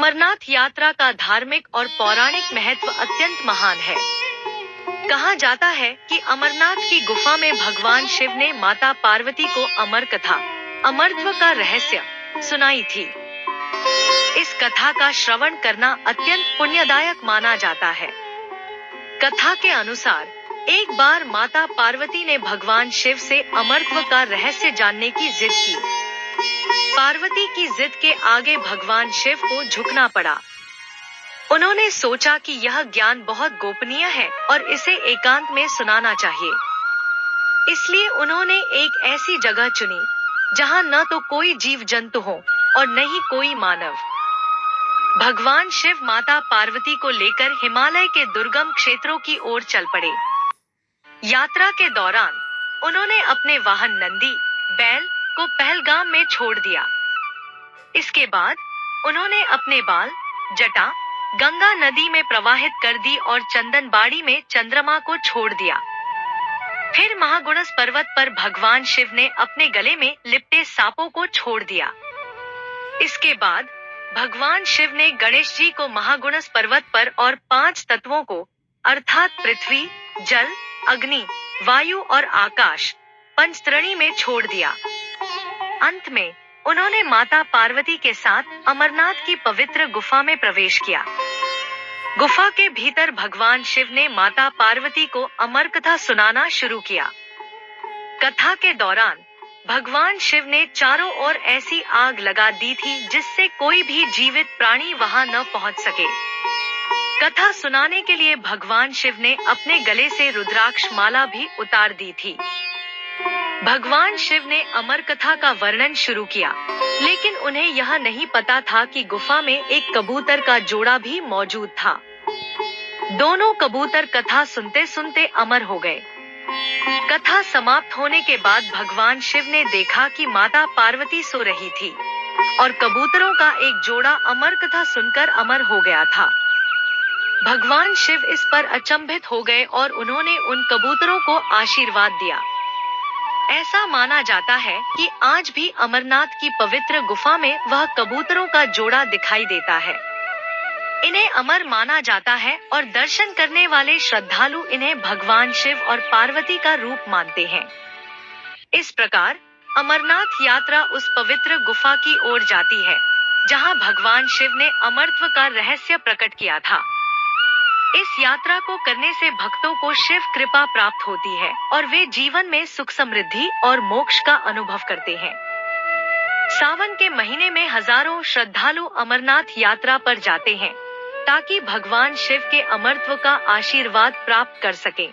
अमरनाथ यात्रा का धार्मिक और पौराणिक महत्व अत्यंत महान है। कहा जाता है कि अमरनाथ की गुफा में भगवान शिव ने माता पार्वती को अमर कथा, अमरत्व का रहस्य सुनाई थी। इस कथा का श्रवण करना अत्यंत पुण्यदायक माना जाता है। कथा के अनुसार एक बार माता पार्वती ने भगवान शिव से अमरत्व का रहस्य जानने की जिद की। पार्वती की जिद के आगे भगवान शिव को झुकना पड़ा। उन्होंने सोचा कि यह ज्ञान बहुत गोपनीय है और इसे एकांत में सुनाना चाहिए। इसलिए उन्होंने एक ऐसी जगह चुनी जहां न तो कोई जीव जंतु हो और न ही कोई मानव। भगवान शिव माता पार्वती को लेकर हिमालय के दुर्गम क्षेत्रों की ओर चल पड़े। यात्रा के दौरान उन्होंने अपने वाहन नंदी, बैल को पहलगाम में छोड़ दिया। इसके बाद उन्होंने अपने बाल, जटा गंगा नदी में प्रवाहित कर दी और चंदनबाड़ी में चंद्रमा को छोड़ दिया। फिर महागुणस पर्वत पर भगवान शिव ने अपने गले में लिपटे सांपों को छोड़ दिया। इसके बाद भगवान शिव ने गणेश जी को महागुणस पर्वत पर और 5 तत्वों को अर्थात पृथ्वी, जल, अग्नि, वायु और आकाश पंचतरणी में छोड़ दिया। अंत में उन्होंने माता पार्वती के साथ अमरनाथ की पवित्र गुफा में प्रवेश किया। गुफा के भीतर भगवान शिव ने माता पार्वती को अमर कथा सुनाना शुरू किया। कथा के दौरान भगवान शिव ने चारों ओर ऐसी आग लगा दी थी जिससे कोई भी जीवित प्राणी वहां न पहुंच सके। कथा सुनाने के लिए भगवान शिव ने अपने गले से रुद्राक्ष माला भी उतार दी थी। भगवान शिव ने अमर कथा का वर्णन शुरू किया, लेकिन उन्हें यह नहीं पता था कि गुफा में एक कबूतर का जोड़ा भी मौजूद था। दोनों कबूतर कथा सुनते सुनते अमर हो गए। कथा समाप्त होने के बाद भगवान शिव ने देखा कि माता पार्वती सो रही थी और कबूतरों का एक जोड़ा अमर कथा सुनकर अमर हो गया था। भगवान शिव इस पर अचंभित हो गए और उन्होंने उन कबूतरों को आशीर्वाद दिया। ऐसा माना जाता है कि आज भी अमरनाथ की पवित्र गुफा में वह कबूतरों का जोड़ा दिखाई देता है। इन्हें अमर माना जाता है और दर्शन करने वाले श्रद्धालु इन्हें भगवान शिव और पार्वती का रूप मानते हैं। इस प्रकार अमरनाथ यात्रा उस पवित्र गुफा की ओर जाती है जहां भगवान शिव ने अमरत्व का रहस्य प्रकट किया था। इस यात्रा को करने से भक्तों को शिव कृपा प्राप्त होती है और वे जीवन में सुख, समृद्धि और मोक्ष का अनुभव करते हैं। सावन के महीने में हजारों श्रद्धालु अमरनाथ यात्रा पर जाते हैं ताकि भगवान शिव के अमरत्व का आशीर्वाद प्राप्त कर सकें।